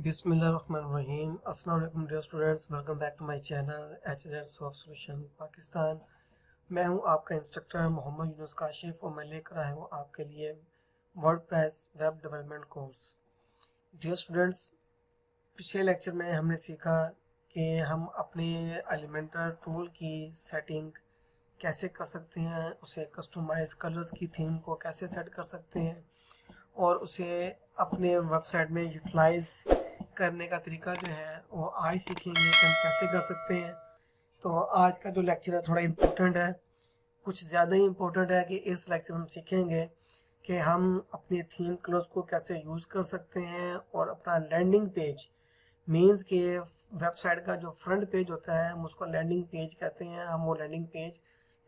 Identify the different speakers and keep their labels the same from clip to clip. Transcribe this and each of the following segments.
Speaker 1: बिस्मिल्लाहिर्रहमानिर्रहीम। अस्सलाम वालेकुम dear students, welcome back to my channel HZ soft solution Pakistan. मैं हूं आपका इंस्ट्रक्टर मोहम्मद यूनुस काशिफ और मैं लेकर आया हूं आपके लिए WordPress web development course. Dear students, पिछले लेक्चर में हमने सीखा कि हम अपने एलिमेंटर टूल की सेटिंग कैसे कर सकते हैं, उसे कस्टमाइज कलर्स की थीम को कैसे सेट कर सकते हैं और उसे अपने वेबसाइट में यूटिलाइज करने का तरीका जो है वो आज सीखेंगे कि हम कैसे कर सकते हैं। तो आज का जो लेक्चर है थोड़ा इम्पोर्टेंट है, कुछ ज़्यादा ही इम्पोर्टेंट है कि इस लेक्चर में हम सीखेंगे कि हम अपने थीम कलर्स को कैसे यूज़ कर सकते हैं और अपना लैंडिंग पेज मीन्स के वेबसाइट का जो फ्रंट पेज होता है हम उसको लैंडिंग पेज कहते हैं, हम वो लैंडिंग पेज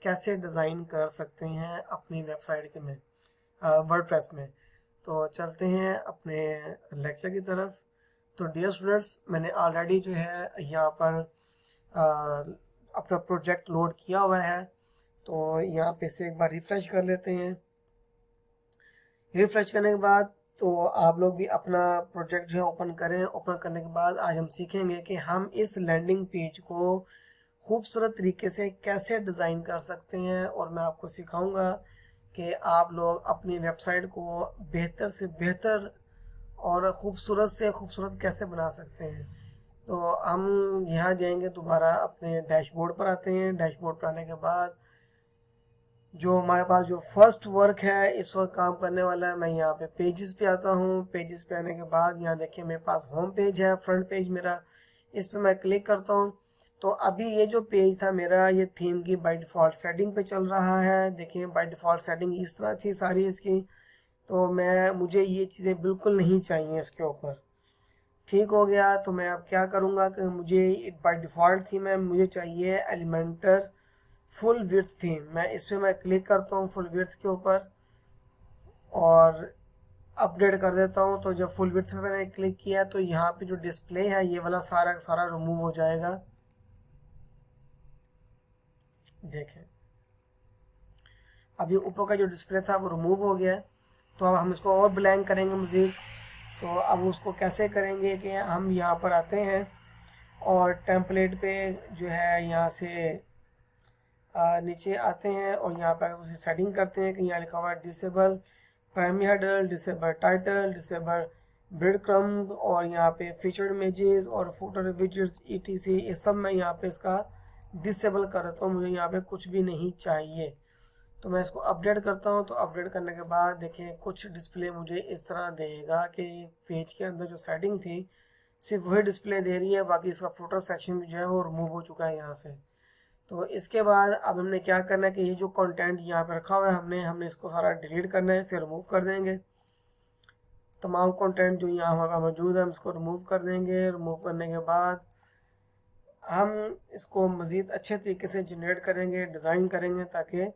Speaker 1: कैसे डिज़ाइन कर सकते हैं अपनी वेबसाइट के में वर्डप्रेस में। तो चलते हैं अपने लेक्चर की तरफ। तो डियर स्टूडेंट्स, मैंने ऑलरेडी जो है यहाँ पर अपना प्रोजेक्ट लोड किया हुआ है, तो यहाँ पे से एक बार रिफ़्रेश कर लेते हैं। रिफ़्रेश करने के बाद तो आप लोग भी अपना प्रोजेक्ट जो है ओपन करें। ओपन करने के बाद आज हम सीखेंगे कि हम इस लैंडिंग पेज को खूबसूरत तरीके से कैसे डिज़ाइन कर सकते हैं और मैं आपको सिखाऊंगा कि आप लोग अपनी वेबसाइट को बेहतर से बेहतर और ख़ूबसूरत से ख़ूबसूरत कैसे बना सकते हैं। तो हम यहाँ जाएंगे, दोबारा अपने डैशबोर्ड पर आते हैं। डैशबोर्ड पर आने के बाद जो हमारे पास जो फर्स्ट वर्क है इस वक्त काम करने वाला है, मैं यहाँ पे पेजेस पे आता हूँ। पेजेस पे आने के बाद यहाँ देखिए मेरे पास होम पेज है, फ्रंट पेज मेरा, इस पर मैं क्लिक करता हूँ। तो अभी ये जो पेज था मेरा, ये थीम की बाय डिफ़ॉल्ट सेटिंग पे चल रहा है। देखिए बाय डिफ़ॉल्ट सेटिंग इस तरह थी सारी इसकी, तो मुझे ये चीज़ें बिल्कुल नहीं चाहिए इसके ऊपर। ठीक हो गया, तो मैं अब क्या करूँगा कि मुझे बाय डिफ़ॉल्ट थीम है, मुझे चाहिए एलिमेंटर फुल विड्थ थीम। मैं क्लिक करता हूँ फुल विड्थ के ऊपर और अपडेट कर देता हूँ। तो जब फुल विड्थ पे मैंने क्लिक किया तो यहाँ पे जो डिस्प्ले है ये वाला सारा सारा रिमूव हो जाएगा। देखें अब ये ऊपर का जो डिस्प्ले था वो रिमूव हो गया। तो अब हम इसको और ब्लैंक करेंगे मज़ीद। तो अब उसको कैसे करेंगे कि हम यहाँ पर आते हैं और टेम्पलेट पे जो है यहाँ से नीचे आते हैं और यहाँ पर उसी सेटिंग करते हैं कि यहाँ लिखा हुआ है disable primary header, disable title, disable bread crumb और यहाँ पे फीचर्ड इमेजेस और फोटो विजेट्स etc, ये सब मैं यहाँ पे इसका डिसेबल कर देता हूँ। मुझे यहाँ पे कुछ भी नहीं चाहिए। तो मैं इसको अपडेट करता हूँ। तो अपडेट करने के बाद देखिए कुछ डिस्प्ले मुझे इस तरह देगा कि पेज के अंदर जो सेटिंग थी सिर्फ वही डिस्प्ले दे रही है, बाकी इसका फोटो सेक्शन भी जो है वो रिमूव हो चुका है यहाँ से। तो इसके बाद अब हमने क्या करना है कि ये जो कंटेंट यहाँ पे रखा हुआ है हमने इसको सारा डिलीट करना है, इसे रिमूव कर देंगे। तमाम कंटेंट जो यहाँ हमारा मौजूद है हम इसको रिमूव कर देंगे। रिमूव करने के बाद हम इसको मज़ीद अच्छे तरीके से जनरेट करेंगे, डिज़ाइन करेंगे ताकि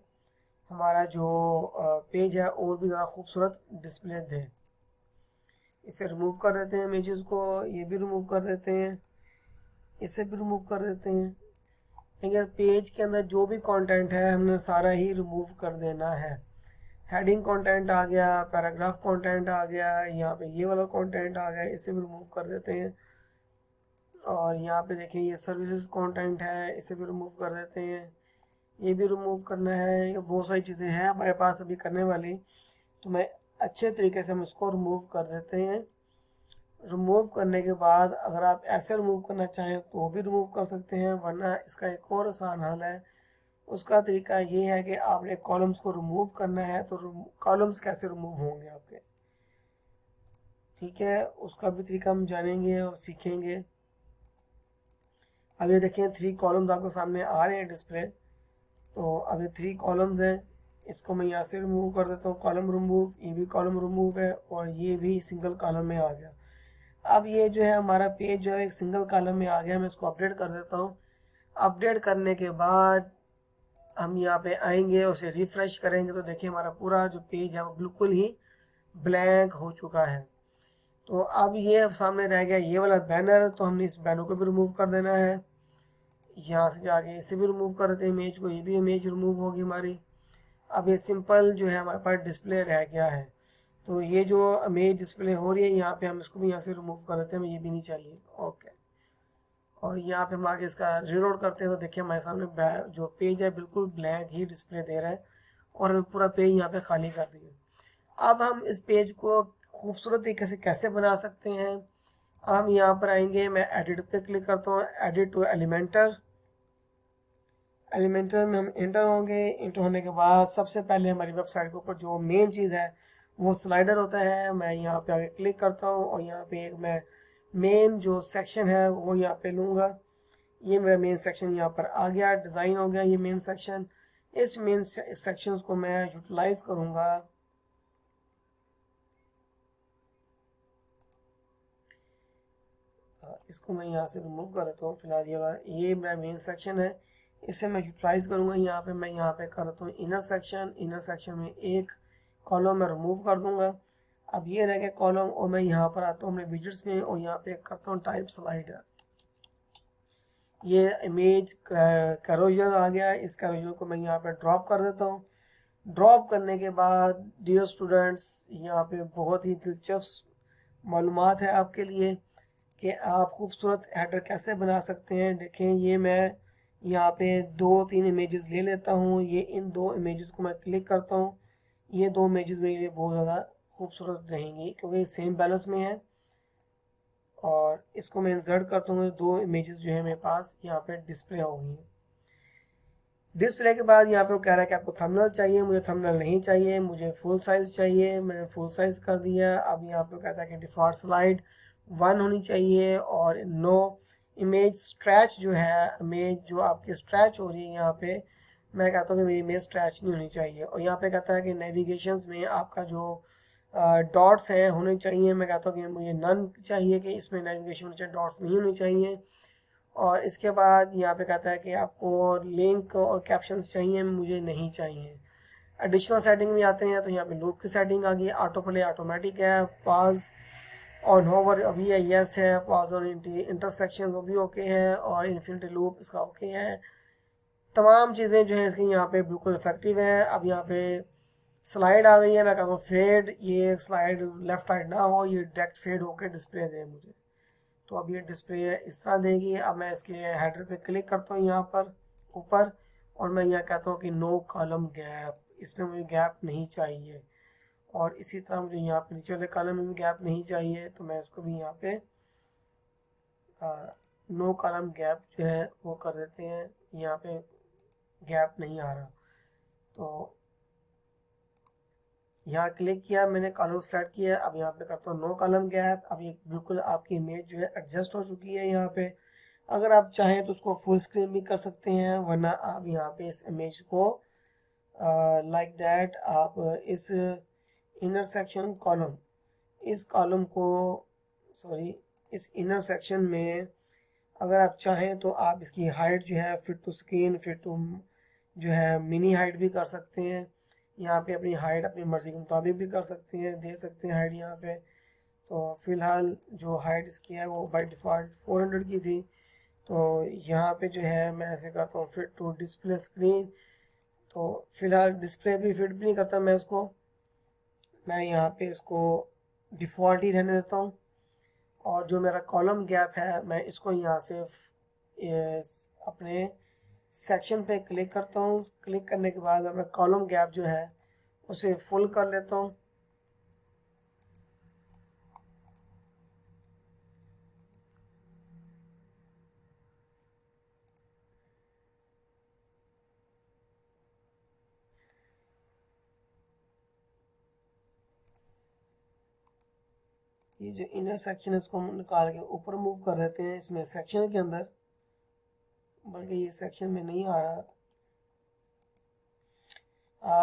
Speaker 1: हमारा जो पेज है और भी ज़्यादा खूबसूरत डिस्प्ले दे। इसे रिमूव कर देते हैं इमेजेस को, ये भी रिमूव कर देते हैं, इसे भी रिमूव कर देते हैं। लेकिन पेज के अंदर जो भी कंटेंट है हमने सारा ही रिमूव कर देना है। हेडिंग कंटेंट आ गया, पैराग्राफ कंटेंट आ गया, यहाँ पे ये वाला कंटेंट आ गया, इसे भी रिमूव कर देते हैं। और यहाँ पे देखिए ये सर्विसेज कंटेंट है, इसे भी रिमूव कर देते हैं, ये भी रिमूव करना है। ये बहुत सारी चीज़ें हैं हमारे पास अभी करने वाली, तो मैं अच्छे तरीके से हम इसको रिमूव कर देते हैं। रिमूव करने के बाद अगर आप ऐसे रिमूव करना चाहें तो भी रिमूव कर सकते हैं, वरना इसका एक और आसान हल है। उसका तरीका ये है कि आपने कॉलम्स को रिमूव करना है। तो कॉलम्स कैसे रिमूव होंगे आपके, ठीक है, उसका भी तरीका हम जानेंगे और सीखेंगे। अब ये देखें 3 कॉलम्स आपके सामने आ रहे हैं डिस्प्ले। तो अब ये 3 कॉलम्स हैं, इसको मैं यहाँ से रिमूव कर देता हूँ, कॉलम रिमूव, ये भी कॉलम रिमूव है और ये भी सिंगल कॉलम में आ गया। अब ये जो है हमारा पेज जो है एक सिंगल कॉलम में आ गया। मैं इसको अपडेट कर देता हूँ। अपडेट करने के बाद हम यहाँ पे आएंगे, उसे रिफ़्रेश करेंगे तो देखिए हमारा पूरा जो पेज है वो बिल्कुल ही ब्लैंक हो चुका है। तो अब ये सामने रह गया ये वाला बैनर, तो हमने इस बैनर को भी रिमूव कर देना है। यहाँ से जाके इसे भी रिमूव कर देते हैं इमेज को, ये भी इमेज रिमूव होगी हमारी। अब ये सिंपल जो है हमारे पास डिस्प्ले रह गया है। तो ये जो इमेज डिस्प्ले हो रही है यहाँ पे हम इसको भी यहाँ से रिमूव कर देते हैं, हमें ये भी नहीं चाहिए। ओके, और यहाँ पे हम आगे इसका रीलोड करते हैं तो देखिए हमारे सामने जो पेज है बिल्कुल ब्लैंक ही डिस्प्ले दे रहा है और हमें पूरा पेज यहाँ पे खाली कर दिया। अब हम इस पेज को खूबसूरत तरीके से कैसे बना सकते हैं, हम यहाँ पर आएंगे, मैं एडिट पे क्लिक करता हूँ, एडिट टू एलिमेंटर। एलिमेंटर में हम इंटर होंगे। इंटर होने के बाद सबसे पहले हमारी वेबसाइट के ऊपर जो मेन चीज़ है वो स्लाइडर होता है। मैं यहाँ पे आगे क्लिक करता हूँ और यहाँ पे एक मैं मेन जो सेक्शन है वो यहाँ पे लूँगा। ये मेरा मेन सेक्शन यहाँ पर आ गया, डिज़ाइन हो गया ये मेन सेक्शन। इस मेन सेक्शन को मैं यूटिलाइज करूँगा इसको मैं यहाँ से रिमूव कर देता हूँ फिलहाल। ये मेरा मेन सेक्शन है, इसे मैं यूटिलाइज करूँगा। यहाँ पे मैं यहाँ पे कर देता हूँ इनर सेक्शन। इनर सेक्शन में एक कॉलम मैं रिमूव कर दूँगा। अब ये रह गया कॉलम और मैं यहाँ पर आता हूँ अपने विजेट्स में और यहाँ पे करता हूँ टाइप स्लाइडर। ये इमेज कैरोजल आ गया, इस कैरोजल को मैं यहाँ पे ड्रॉप कर देता हूँ। ड्रॉप करने के बाद डियर स्टूडेंट्स, यहाँ पे बहुत ही दिलचस्प मालूमात है आपके लिए कि आप खूबसूरत हेडर कैसे बना सकते हैं। देखें, ये मैं यहाँ पे 2-3 इमेजेस ले लेता हूँ। ये इन 2 इमेजेस को मैं क्लिक करता हूँ। ये 2 इमेजेस मेरे लिए बहुत ज़्यादा खूबसूरत रहेंगी क्योंकि सेम बैलेंस में है। और इसको मैं इंसर्ट करता हूँ, 2 इमेजेस जो है मेरे पास यहाँ पे डिस्प्ले होंगी। डिस्प्ले के बाद यहाँ पे वो कह रहा है कि आपको थंबनेल चाहिए। मुझे थंबनेल नहीं चाहिए, मुझे फुल साइज़ चाहिए। मैंने फुल साइज़ कर दिया। अब यहाँ पे कहता है कि डिफ़ॉल्ट स्लाइड 1 होनी चाहिए और नो इमेज स्ट्रैच जो है, इमेज जो आपकी स्ट्रैच हो रही है यहाँ पे, मैं कहता हूँ कि मेरी इमेज स्ट्रैच नहीं होनी चाहिए। और यहाँ पे कहता है कि नेविगेशंस में आपका जो डॉट्स हैं होने चाहिए। मैं कहता हूँ कि मुझे नन चाहिए, कि इसमें नेविगेशन होने चाहिए, डॉट्स नहीं होने चाहिए। और इसके बाद यहाँ पे कहता है कि आपको लिंक और कैप्शंस चाहिए, मुझे नहीं चाहिए। एडिशनल सेटिंग में आते हैं तो यहाँ पे लूप की सेटिंग आ गई, ऑटो प्ले ऑटोमेटिक है, पॉज ऑन होवर अभी है, यस है, पॉज ऑन इंटरसेक्शन वो भी ओके है और इन्फिनिटी लूप इसका ओके है। तमाम चीज़ें जो है इसकी यहाँ पे बिल्कुल इफेक्टिव है। अब यहाँ पे स्लाइड आ गई है, मैं कहता हूँ फेड, ये स्लाइड लेफ्ट राइट ना हो, ये डायरेक्ट फेड होकर डिस्प्ले दे मुझे। तो अब ये डिस्प्ले इस तरह देगी। अब मैं इसके हेडर पे क्लिक करता हूँ यहाँ पर ऊपर और मैं यहाँ कहता हूँ कि नो कॉलम गैप, इसमें मुझे गैप नहीं चाहिए। और इसी तरह मुझे यहाँ पे नीचे वाले कॉलम में भी गैप नहीं चाहिए, तो मैं इसको भी यहाँ पे नो कॉलम गैप जो है वो कर देते हैं। यहाँ पे गैप नहीं आ रहा तो यहाँ क्लिक किया मैंने, कॉलम सेलेक्ट किया। अब यहाँ पे करता हूँ नो कॉलम गैप। अब ये बिल्कुल आपकी इमेज जो है एडजस्ट हो चुकी है। यहाँ पे अगर आप चाहें तो उसको फुल स्क्रीन भी कर सकते हैं, वरना आप यहाँ पे इस इमेज को लाइक दैट आप इस इनर सेक्शन कॉलम, इस कॉलम को सॉरी इस इनर सेक्शन में अगर आप चाहें तो आप इसकी हाइट जो है fit to screen, fit to जो है मिनी हाइट भी कर सकते हैं। यहाँ पे अपनी हाइट अपनी मर्ज़ी के मुताबिक भी कर सकते हैं, दे सकते हैं हाइट यहाँ पे। तो फ़िलहाल जो हाइट इसकी है वो बाय डिफ़ॉल्ट 400 की थी। तो यहाँ पे जो है मैं ऐसे करता हूँ फिट टू डिस्प्ले स्क्रीन। तो फ़िलहाल डिस्प्ले भी फिट भी नहीं करता मैं इसको, मैं यहाँ पे इसको डिफ़ॉल्ट ही रहने देता हूँ। और जो मेरा कॉलम गैप है मैं इसको यहाँ से अपने सेक्शन पे क्लिक करता हूँ। क्लिक करने के बाद अपना कॉलम गैप जो है उसे फुल कर लेता हूँ। ये जो इनर सेक्शन है इसको हम निकाल के ऊपर मूव कर देते हैं इसमें सेक्शन के अंदर, बल्कि ये सेक्शन में नहीं आ रहा।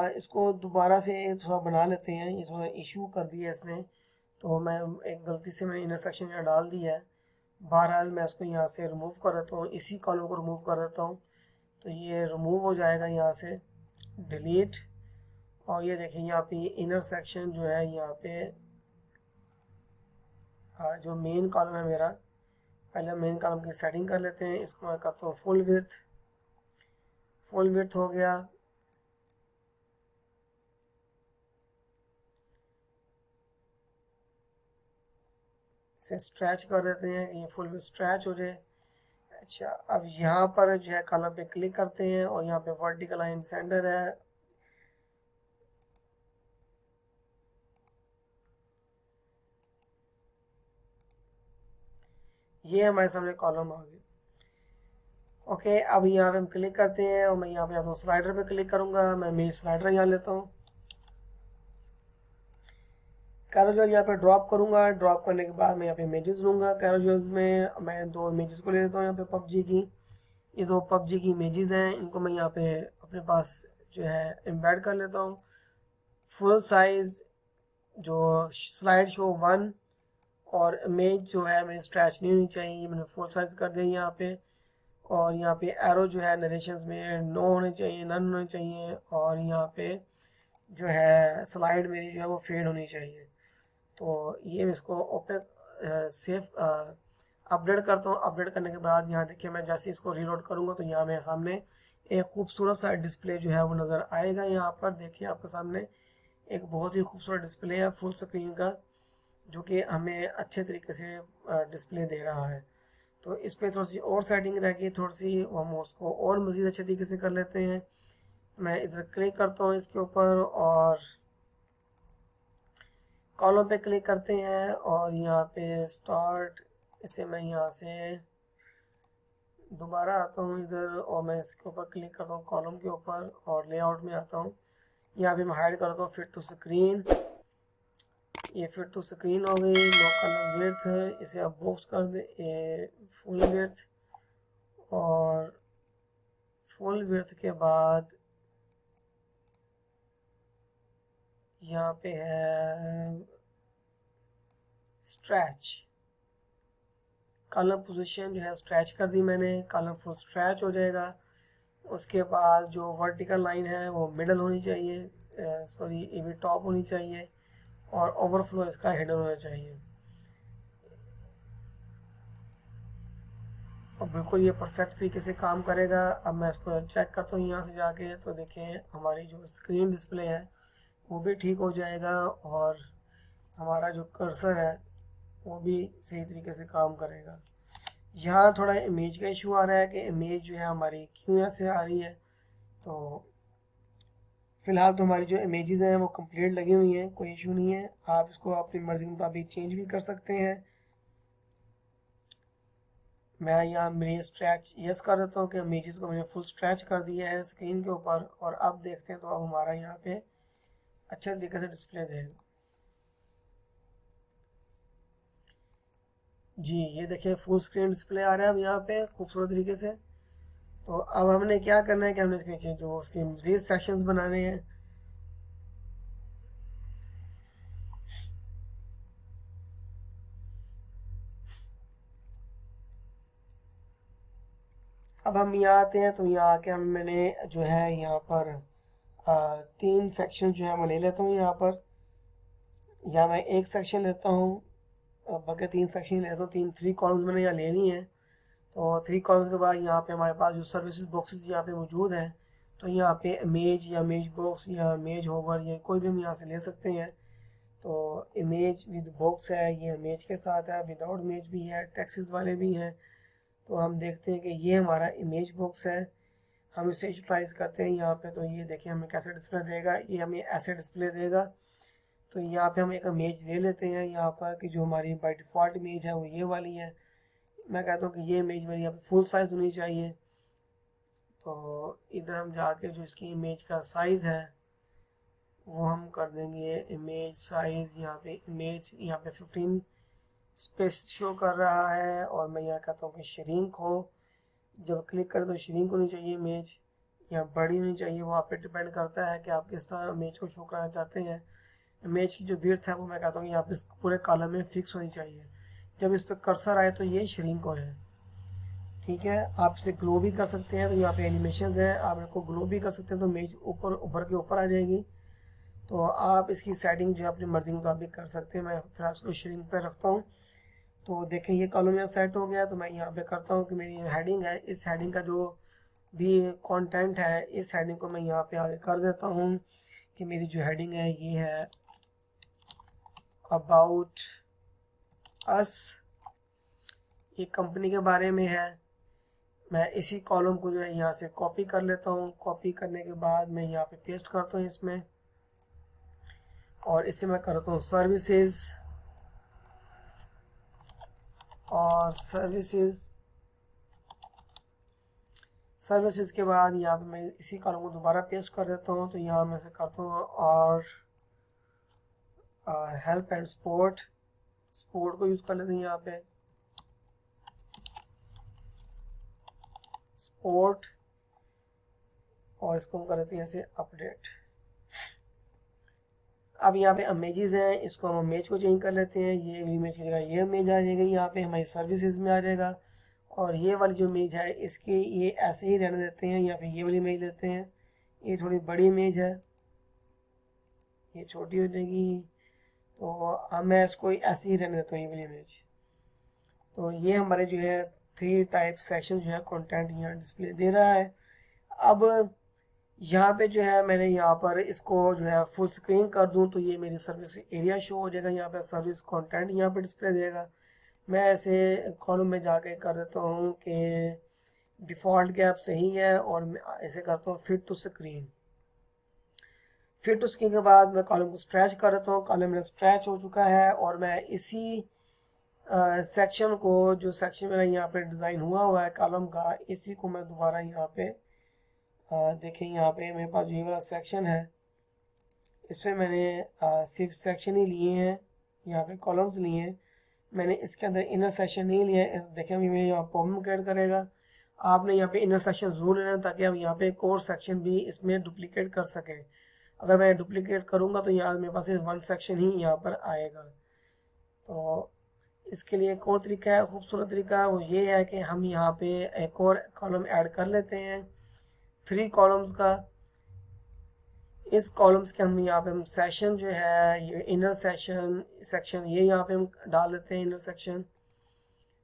Speaker 1: इसको दोबारा से थोड़ा बना लेते हैं, ये थोड़ा इशू कर दिया इसने, तो मैं एक गलती से मैंने इनर सेक्शन यहाँ डाल दिया है। बहरहाल मैं इसको यहाँ से रिमूव कर देता हूँ, इसी कॉलम को रिमूव कर देता हूँ तो ये रिमूव हो जाएगा यहाँ से, डिलीट। और ये देखिए यहाँ पे ये इनर सेक्शन जो है यहाँ पे जो मेन कॉलम है मेरा, पहले मेन कॉलम की सेटिंग कर लेते हैं। इसको मैं करता हूँ फुल विड्थ, फुल विड्थ हो गया। इसे स्ट्रेच कर देते हैं, ये फुल में स्ट्रेच हो जाए। अच्छा, अब यहाँ पर जो है कॉलम पे क्लिक करते हैं और यहाँ पे वर्टिकल लाइन सेंटर है, ये हमारे सामने कॉलम आ गया। ओके, अब यहाँ पे हम क्लिक करते हैं और मैं यहाँ पे स्लाइडर पे क्लिक करूँगा। मैं मेरी स्लाइडर यहाँ लेता हूँ, कैरोजल यहाँ पे ड्रॉप करूँगा। ड्रॉप करने के बाद मैं यहाँ पे इमेजेस लूँगा। कैरोजल्स में मैं 2 इमेजेस को ले लेता हूँ यहाँ पे पबजी की। ये 2 पबजी की इमेजेस हैं, इनको मैं यहाँ पे अपने पास जो है एम्बेड कर लेता हूँ। फुल साइज़ जो स्लाइड शो 1 और इमेज जो है मेरी स्ट्रेच नहीं होनी चाहिए, मैंने फुल साइज कर दिया यहाँ पे। और यहाँ पे एरो जो है नरेशंस में नो होने चाहिए, नन होने चाहिए। और यहाँ पे जो है स्लाइड मेरी जो है वो फेड होनी चाहिए। तो ये इसको ओपन सेफ अपडेट करता हूँ। अपडेट करने के बाद यहाँ देखिए मैं जैसे इसको रीलोड करूँगा तो यहाँ मेरे सामने एक खूबसूरत सा डिस्प्ले जो है वो नज़र आएगा। यहाँ पर देखिए आपके सामने एक बहुत ही खूबसूरत डिस्प्ले है फुल स्क्रीन का, जो कि हमें अच्छे तरीके से डिस्प्ले दे रहा है। तो इस पर थोड़ी सी और सेटिंग रह गई, थोड़ी सी हम उसको और मज़ीद अच्छे तरीके से कर लेते हैं। मैं इधर क्लिक करता हूँ इसके ऊपर और कॉलम पे क्लिक करते हैं और यहाँ पे स्टार्ट, इसे मैं यहाँ से दोबारा आता हूँ इधर और मैं इसके ऊपर क्लिक करता हूँ कॉलम के ऊपर और लेआउट में आता हूँ। यहाँ पे मैं हाइड करता हूँ फिट टू स्क्रीन, ये फिट टू स्क्रीन हो गई। लोकल विड्थ है, इसे आप बॉक्स कर दे, ये फुल विड्थ। और फुल विड्थ के बाद यहाँ पे है स्ट्रेच, कॉलम पोजीशन जो है स्ट्रेच कर दी मैंने, कॉलम फुल स्ट्रेच हो जाएगा। उसके बाद जो वर्टिकल लाइन है वो मिडल होनी चाहिए, सॉरी ये भी टॉप होनी चाहिए और ओवरफ्लो इसका हिडन होना चाहिए। और बिल्कुल ये परफेक्ट तरीके से काम करेगा। अब मैं इसको चेक करता हूँ यहाँ से जाके, तो देखें हमारी जो स्क्रीन डिस्प्ले है वो भी ठीक हो जाएगा और हमारा जो कर्सर है वो भी सही तरीके से काम करेगा। यहाँ थोड़ा इमेज का इशू आ रहा है कि इमेज जो है हमारी क्यों ऐसे आ रही है। तो फ़िलहाल तो हमारी जो इमेजेस हैं वो कंप्लीट लगी हुई हैं, कोई इशू नहीं है। आप इसको अपनी मर्ज़ी के मुताबिक चेंज भी कर सकते हैं। मैं यहाँ मेरी स्ट्रेच यस कर देता हूँ कि इमेजेस को मैंने फुल स्ट्रेच कर दिया है स्क्रीन के ऊपर। और अब देखते हैं तो अब हमारा यहाँ पे अच्छे तरीके से डिस्प्ले देगा। जी ये देखिए फुल स्क्रीन डिस्प्ले आ रहा है अब यहाँ पे खूबसूरत तरीके से। तो अब हमने क्या करना है कि हमने इसके नीचे जो उसके मज़ीद सेक्शंस बनाने हैं। अब हम यहाँ आते हैं तो यहाँ आके हम मैंने जो है यहाँ पर 3 सेक्शन जो है मैं ले लेता हूँ यहाँ पर, या मैं एक सेक्शन लेता हूँ बल्कि 3 सेक्शन लेता हूँ। 3 कॉलम्स मैंने यहाँ ले ली हैं। तो 3 कॉलम्स के बाद यहाँ पे हमारे पास जो सर्विसेज बॉक्सेस यहाँ पे मौजूद हैं, तो यहाँ पे इमेज या इमेज बॉक्स या इमेज होवर या कोई भी हम यहाँ से ले सकते हैं। तो इमेज विद बॉक्स है, ये इमेज के साथ है, विदाउट इमेज भी है, टेक्सेस वाले भी हैं। तो हम देखते हैं कि ये हमारा इमेज बॉक्स है, हम इसे यूटिलाइज करते हैं यहाँ पे। तो ये देखिए हमें कैसे डिस्प्ले देगा, ये हमें ऐसे डिस्प्ले देगा। तो यहाँ पे हम एक इमेज ले लेते हैं यहाँ पर कि जो हमारी बाय डिफ़ॉल्ट इमेज है वो ये वाली है। मैं कहता हूँ कि ये इमेज मेरी यहाँ पे फुल साइज़ होनी चाहिए। तो इधर हम जाके जो इसकी इमेज का साइज़ है वो हम कर देंगे इमेज साइज़, यहाँ पे इमेज यहाँ पे 15 स्पेस शो कर रहा है। और मैं यहाँ कहता हूँ कि श्रिंक हो, जब क्लिक करें तो श्रिंक होनी चाहिए इमेज, यहाँ बड़ी होनी चाहिए। वो आप पे डिपेंड करता है कि आप किस तरह इमेज को शो करना चाहते हैं। इमेज की जो विड्थ है वो मैं कहता हूँ यहाँ पे पूरे कॉलम में फिक्स होनी चाहिए। जब इस पर कर्सर आए तो ये श्रिंक हो जाए, ठीक है। आप इसे ग्लो भी कर सकते हैं, तो यहाँ पे एनिमेशंस है, आप इनको ग्लो भी कर सकते हैं तो इमेज ऊपर उभर के ऊपर आ जाएगी। तो आप इसकी सेटिंग जो है अपनी मर्जी के मुताबिक कर सकते हैं। मैं फिर इसको श्रिंक पे रखता हूँ। तो देखें ये कॉलम यहाँ सेट हो गया। तो मैं यहाँ पे करता हूँ कि मेरी हेडिंग है, इस हेडिंग का जो भी कंटेंट है इस हेडिंग को मैं यहाँ पे आगे कर देता हूँ कि मेरी जो हेडिंग है ये है अबाउट अस, ये कंपनी के बारे में है। मैं इसी कॉलम को जो है यहाँ से कॉपी कर लेता हूँ। कॉपी करने के बाद मैं यहाँ पे पेस्ट करता हूँ इसमें, और इसे मैं करता हूँ सर्विसेज, और सर्विसेज के बाद यहाँ पे मैं इसी कॉलम को दोबारा पेस्ट कर देता हूँ। तो यहाँ मैं से करता हूँ और हेल्प एंड सपोर्ट को यूज़ कर लेते हैं यहाँ पे, सपोर्ट, और इसको हम कर देते हैं यहाँ से अपडेट। अब यहाँ पे इमेजेस हैं, इसको हम इमेज को चेंज कर लेते हैं। ये इमेज जगह ये इमेज आ जाएगा, यहाँ पे हमारी सर्विसेज में आ जाएगा। और ये वाली जो इमेज है इसके ये ऐसे ही रहने देते हैं, यहाँ पे ये वाली इमेज लेते हैं। ये थोड़ी बड़ी इमेज है, ये छोटी हो जाएगी, तो मैं इसको ऐसे ही रहने देता हूँ ये वाली इमेज। तो ये हमारे जो है 3 टाइप सेक्शन जो है कंटेंट यहाँ डिस्प्ले दे रहा है। अब यहाँ पे जो है मैंने यहाँ पर इसको जो है फुल स्क्रीन कर दूँ तो ये मेरी सर्विस एरिया शो हो जाएगा, यहाँ पे सर्विस कंटेंट यहाँ पे डिस्प्ले देगा। मैं ऐसे कॉलम में जाके कर देता हूँ कि डिफ़ॉल्ट गैप सही है, और मैं ऐसे करता हूँ fit to screen. Fit to screen के बाद मैं कॉलम को स्ट्रेच कर देता हूँ। कॉलम मेरा स्ट्रेच हो चुका है, और मैं इसी सेक्शन को, जो सेक्शन मेरा यहाँ पे डिज़ाइन हुआ है कॉलम का, इसी को मैं दोबारा यहाँ पे देखें, यहाँ पे मेरे पास ये वाला सेक्शन है, इसमें मैंने सिर्फ सेक्शन ही लिए हैं, यहाँ पे कॉलम्स लिए हैं। मैंने इसके अंदर इनर सेक्शन नहीं लिया है। देखें अभी मेरे यहाँ प्रॉब्लम क्रिएट करेगा। आपने यहाँ पे इनर सेक्शन ज़रूर लेना है ताकि हम यहाँ पे एक और सेक्शन भी इसमें डुप्लीकेट कर सकें। अगर मैं डुप्लीकेट करूँगा तो यहाँ मेरे पास सिर्फ 1 सेक्शन ही यहाँ पर आएगा। तो इसके लिए एक और तरीका है, खूबसूरत तरीका है, वो ये है कि हम यहाँ पे एक और कॉलम ऐड कर लेते हैं 3 कॉलम्स का। इस कॉलम्स के हम यहाँ पे हम सेशन जो है, ये इनर सेक्शन ये यहाँ पे हम डाल देते हैं इनर सेक्शन,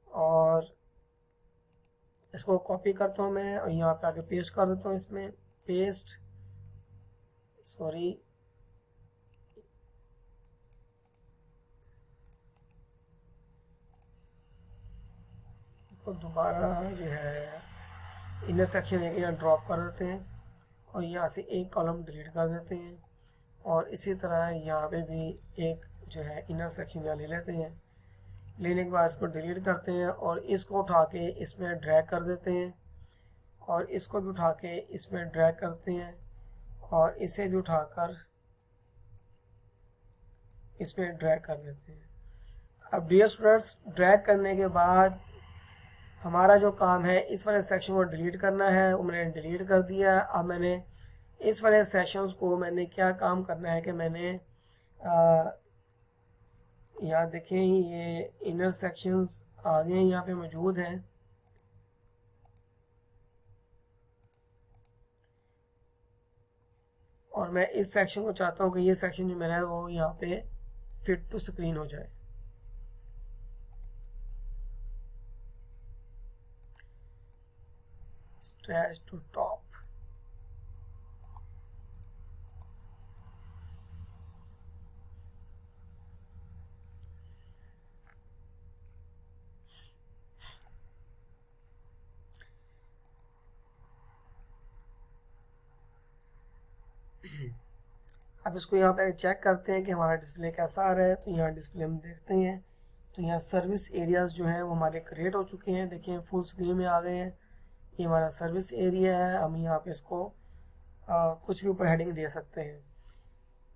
Speaker 1: और इसको कॉपी करता हूँ मैं और यहाँ पे आके पेस्ट कर देता हूँ। इसमें पेस्ट, सॉरी, इसको दोबारा जो है इनर सेक्शन एक यहाँ ड्रॉप कर देते हैं, और यहाँ से एक कॉलम डिलीट कर देते हैं। और इसी तरह यहाँ पे भी एक जो है इनर सेक्शन यहाँ ले लेते हैं। लेने के बाद इसको डिलीट करते हैं, और इसको उठा के इसमें ड्रैग कर देते हैं, और इसको भी उठा के इसमें ड्रैग करते हैं, और इसे भी उठाकर इसमें ड्रैग कर देते हैं। अब डियर स्टूडेंट्स, ड्रैग करने के बाद हमारा जो काम है इस वाले सेक्शन को डिलीट करना है, वो मैंने डिलीट कर दिया। अब मैंने इस वाले सेक्शंस को मैंने क्या काम करना है कि मैंने यहाँ देखें ये इनर सेक्शंस आगे यहाँ पे मौजूद हैं, और मैं इस सेक्शन को चाहता हूँ कि ये सेक्शन जो मेरा है वो यहाँ पे फिट टू स्क्रीन हो जाए। स्ट्रेच टू टॉप, अब इसको यहाँ पे चेक करते हैं कि हमारा डिस्प्ले कैसा आ रहा है। तो यहाँ डिस्प्ले हम देखते हैं, तो यहाँ सर्विस एरियाज़ जो हैं वो हमारे क्रिएट हो चुके हैं। देखिए फुल स्क्रीन में आ गए हैं। ये हमारा सर्विस एरिया है। हम यहाँ पे इसको कुछ भी ऊपर हेडिंग दे सकते हैं।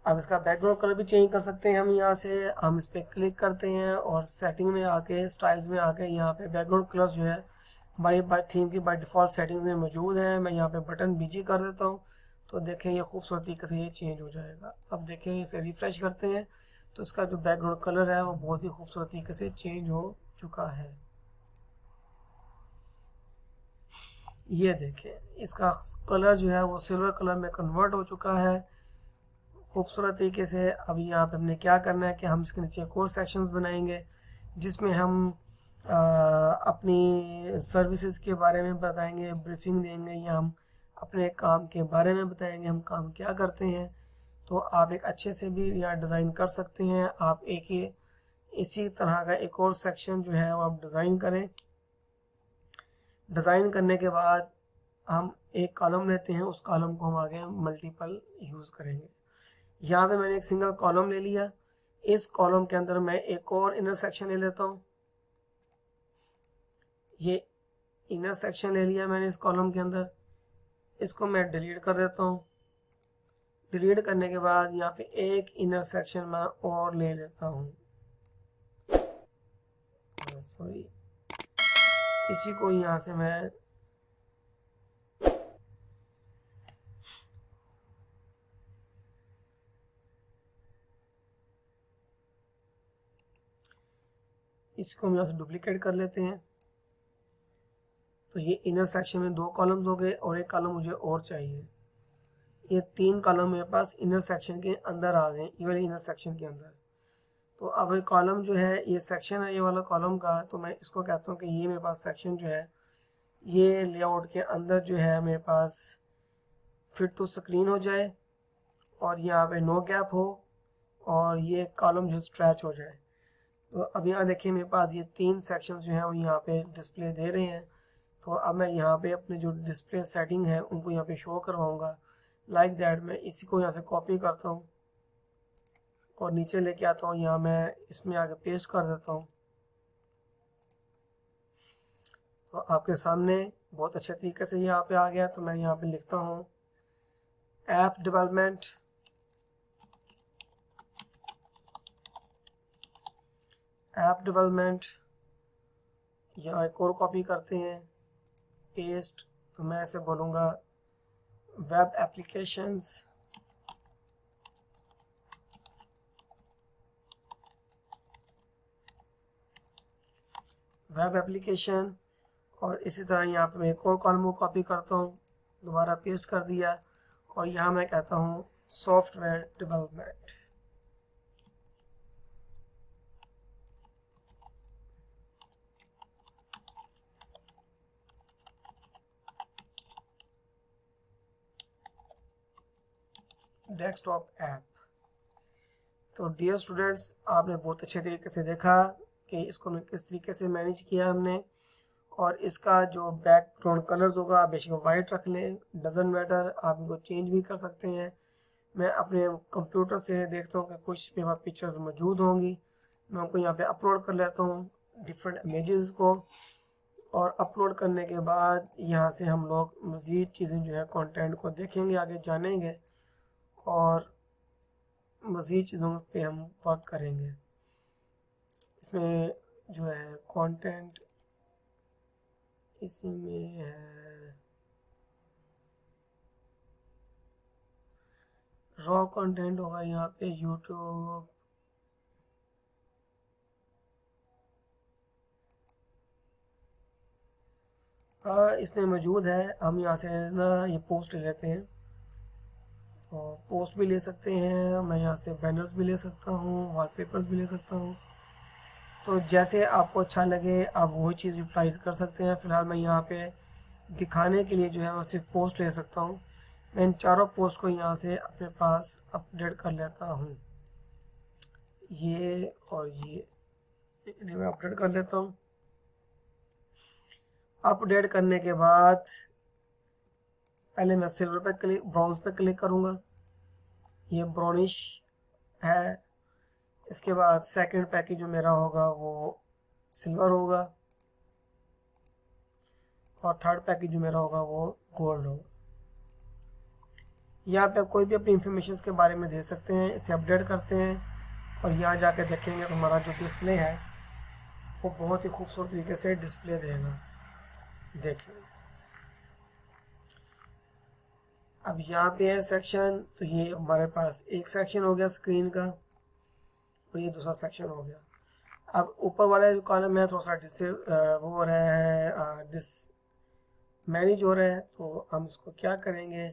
Speaker 1: अब इसका बैकग्राउंड कलर भी चेंज कर सकते हैं। हम यहाँ से हम इस पर क्लिक करते हैं और सेटिंग में आके, स्टाइल्स में आके, यहाँ पे बैकग्राउंड कलर जो है हमारी थीम की बाय डिफ़ॉल्ट सेटिंग्स में मौजूद है। मैं यहाँ पे बटन बीजी कर देता हूँ, तो देखें ये खूबसूरत तरीके से ये चेंज हो जाएगा। अब देखें इसे रिफ़्रेश करते हैं तो इसका जो बैकग्राउंड कलर है वो बहुत ही खूबसूरत तरीके से चेंज हो चुका है। ये देखें इसका कलर जो है वो सिल्वर कलर में कन्वर्ट हो चुका है खूबसूरत तरीके से। अब यहाँ पे हमने क्या करना है कि हम इसके नीचे एक और सेक्शंस बनाएंगे जिसमें हम अपनी सर्विसेज के बारे में बताएंगे, ब्रीफिंग देंगे, या हम अपने काम के बारे में बताएंगे, हम काम क्या करते हैं। तो आप एक अच्छे से भी यहाँ डिज़ाइन कर सकते हैं। आप इसी तरह का एक और सेक्शन जो है वो आप डिज़ाइन करें। डिज़ाइन करने के बाद हम एक कॉलम लेते हैं, उस कॉलम को हम आगे मल्टीपल यूज़ करेंगे। यहाँ पे मैंने एक सिंगल कॉलम ले लिया, इस कॉलम के अंदर मैं एक और इनर सेक्शन ले लेता हूँ। ये इनर सेक्शन ले लिया मैंने इस कॉलम के अंदर, इसको मैं डिलीट कर देता हूँ। डिलीट करने के बाद यहाँ पे एक इनर सेक्शन मैं और ले लेता हूँ, सॉरी, इसी को यहाँ से मैं इसको हम यहाँ से डुप्लीकेट कर लेते हैं। तो ये इनर सेक्शन में 2 कॉलम्स हो गए और एक कॉलम मुझे और चाहिए। ये 3 कॉलम मेरे पास इनर सेक्शन के अंदर आ गए, ये वाले इनर सेक्शन के अंदर। तो अब ये कॉलम जो है, ये सेक्शन है ये वाला कॉलम का, तो मैं इसको कहता हूँ कि ये मेरे पास सेक्शन जो है ये लेआउट के अंदर जो है मेरे पास फिट टू स्क्रीन हो जाए और यहाँ पे नो गैप हो और ये कॉलम जो स्ट्रेच हो जाए। तो अब यहाँ देखिए मेरे पास ये 3 सेक्शंस जो हैं वो यहाँ पे डिस्प्ले दे रहे हैं। तो अब मैं यहाँ पे अपने जो डिस्प्ले सेटिंग है उनको यहाँ पे शो करवाऊँगा। लाइक दैट मैं इसी को यहाँ से कॉपी करता हूँ और नीचे लेके आता हूँ, यहाँ मैं इसमें आगे पेस्ट कर देता हूँ। तो आपके सामने बहुत अच्छे तरीके से यहाँ पे आ गया। तो मैं यहाँ पे लिखता हूँ ऐप डेवलपमेंट, यहाँ एक और कॉपी करते हैं, पेस्ट। तो मैं ऐसे बोलूँगा वेब एप्लीकेशंस, वेब एप्लीकेशन। और इसी तरह यहाँ पे मैं एक और कॉलम को कॉपी करता हूँ, दोबारा पेस्ट कर दिया और यहाँ मैं कहता हूँ सॉफ्टवेयर डेवलपमेंट। Desktop app. तो डियर स्टूडेंट्स, आपने बहुत अच्छे तरीके से देखा कि इसको मैं किस तरीके से मैनेज किया हमने। और इसका जो बैकग्राउंड कलर्स होगा आप बेशक वाइट रख लें, डजन मैटर, आप इनको चेंज भी कर सकते हैं। मैं अपने कंप्यूटर से देखता हूँ कि कुछ मेरे पास पिक्चर्स मौजूद होंगी, मैं उनको यहाँ पे अपलोड कर लेता हूँ डिफरेंट इमेजेस को। और अपलोड करने के बाद यहाँ से हम लोग मज़ीद चीज़ें जो है कंटेंट को देखेंगे, आगे जानेंगे और मज़ीद चीज़ों पे हम वर्क करेंगे। इसमें जो है कंटेंट इसी में है, रॉ कंटेंट होगा यहाँ पे यूट्यूब, इसमें मौजूद है। हम यहाँ से ना ये पोस्ट ले लेते हैं, तो पोस्ट भी ले सकते हैं, मैं यहाँ से बैनर्स भी ले सकता हूँ, वॉलपेपर्स भी ले सकता हूँ। तो जैसे आपको अच्छा लगे आप वही चीज़ यूटिलाइज़ कर सकते हैं। फ़िलहाल मैं यहाँ पे दिखाने के लिए जो है वो सिर्फ पोस्ट ले सकता हूँ। मैं इन चारों पोस्ट को यहाँ से अपने पास अपडेट कर लेता हूँ, ये और ये मैं अपडेट कर लेता हूँ। अपडेट करने के बाद पहले मैं सिल्वर पे क्लिक, ब्राउन्स पे क्लिक करूँगा, ये ब्राउनिश है। इसके बाद सेकंड पैकेज जो मेरा होगा वो सिल्वर होगा और थर्ड पैकेज जो मेरा होगा वो गोल्ड होगा। यहाँ पे आप कोई भी अपनी इंफॉर्मेशन के बारे में दे सकते हैं। इसे अपडेट करते हैं और यहाँ जाके देखेंगे तो हमारा जो डिस्प्ले है वो बहुत ही खूबसूरत तरीके से डिस्प्ले देगा। देखें अब यहाँ पे है सेक्शन, तो ये हमारे पास एक सेक्शन हो गया स्क्रीन का और ये दूसरा सेक्शन हो गया। अब ऊपर वाला जो कॉलम है थोड़ा सा वो हो रहा है, मैनेज हो रहा है। तो हम इसको क्या करेंगे,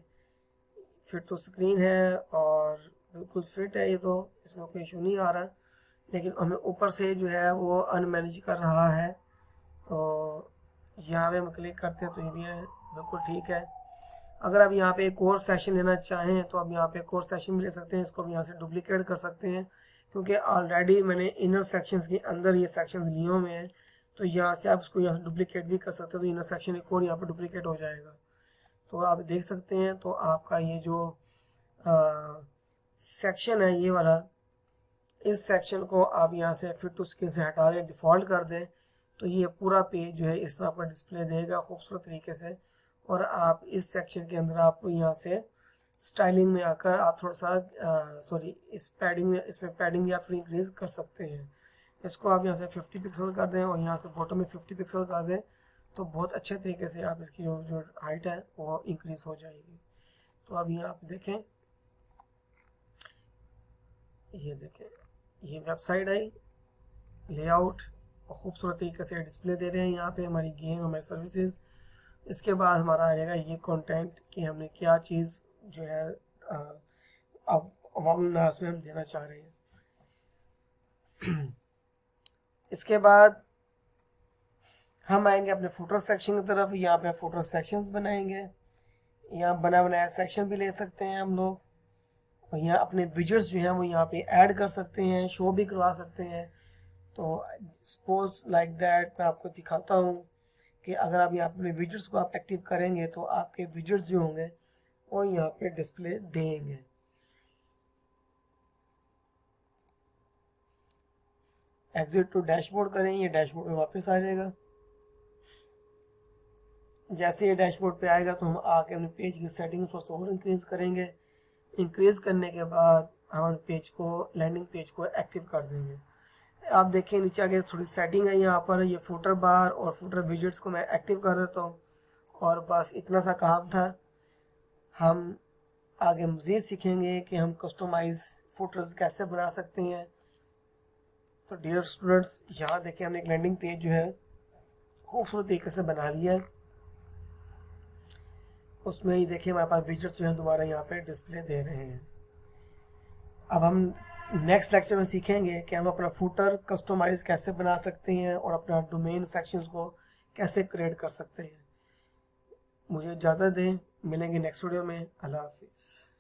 Speaker 1: फिट तो स्क्रीन है और बिल्कुल फिट है ये, तो इसमें कोई इशू नहीं आ रहा, लेकिन हमें ऊपर से जो है वो अनमैनेज कर रहा है। तो यहाँ पे हम क्लिक करते हैं तो ये भी है बिल्कुल ठीक है। अगर आप यहाँ पे एक और सेक्शन लेना चाहें तो आप यहाँ पे एक और सेक्शन भी ले सकते हैं। इसको हम यहाँ से डुप्लीकेट कर सकते हैं, क्योंकि ऑलरेडी मैंने इनर सेक्शंस के अंदर ये सेक्शंस लिए हुए हैं, तो यहाँ से आप इसको यहाँ से डुप्लीकेट भी कर सकते हो, तो इनर सेक्शन एक और यहाँ पर डुप्लीकेट हो जाएगा। तो आप देख सकते हैं, तो आपका ये जो सेक्शन है ये वाला, इस सेक्शन को आप यहाँ से फिट टू स्क्रीन से हटा दें, डिफ़ॉल्ट कर दें, तो ये पूरा पेज जो है इस तरह पर डिस्प्ले देगा खूबसूरत तरीके से। और आप इस सेक्शन के अंदर आप यहाँ से स्टाइलिंग में आकर आप थोड़ा सा सॉरी इस पैडिंग में, इसमें पैडिंग भी आप थोड़ी इंक्रीज कर सकते हैं। इसको आप यहाँ से 50 पिक्सल कर दें और यहाँ से बॉटम में 50 पिक्सल कर दें, तो बहुत अच्छे तरीके से आप इसकी जो हाइट है वो इंक्रीज हो जाएगी। तो अब यहाँ आप देखें, ये देखें, ये वेबसाइट आई, लेआउट और खूबसूरत तरीके से डिस्प्ले दे रहे हैं यहाँ पे हमारी गेम, हमारी सर्विसेज। इसके बाद हमारा आ जाएगा ये कंटेंट कि हमने क्या चीज़ जो है अवाम नास में हम देना चाह रहे हैं। इसके बाद हम आएंगे अपने फुटर सेक्शन की तरफ। यहाँ पे फुटर सेक्शंस बनाएंगे, यहाँ बना बनाया सेक्शन भी ले सकते हैं हम लोग, और यहाँ अपने विजेट्स जो हैं वो यहाँ पे ऐड कर सकते हैं, शो भी करवा सकते हैं। तो सपोज लाइक दैट मैं आपको दिखाता हूँ कि अगर आप यहाँ अपने विजेट्स को आप एक्टिव करेंगे तो आपके विजेट्स जो होंगे वो यहाँ पे डिस्प्ले देंगे। एग्जिट टू डैशबोर्ड करें, ये डैशबोर्ड पे वापस आ जाएगा। जैसे ये डैशबोर्ड पे आएगा तो हम आके अपने पेज की सेटिंग थोड़ा सा और इंक्रीज करेंगे। इंक्रीज करने के बाद हम पेज को, लैंडिंग पेज को एक्टिव कर देंगे। आप देखें नीचे आगे थोड़ी सेटिंग है, यहाँ पर ये फुटर बार और फुटर विजेट्स को मैं एक्टिव कर देता हूँ। और बस इतना सा काम था। हम आगे मज़ीद सीखेंगे कि हम कस्टमाइज फुटर्स कैसे बना सकते हैं। तो डियर स्टूडेंट्स, यहाँ देखें हमने एक लैंडिंग पेज जो है खूबसूरत तरीके से बना लिया है। उसमें ही देखिए हमारे पास विजेट्स जो है दोबारा यहाँ पे डिस्प्ले दे रहे हैं। अब हम नेक्स्ट लेक्चर में सीखेंगे कि हम अपना फुटर कस्टमाइज कैसे बना सकते हैं और अपना डोमेन सेक्शंस को कैसे क्रिएट कर सकते हैं। मुझे इजाज़त दें, मिलेंगे नेक्स्ट वीडियो में। अल्लाह हाफिज़।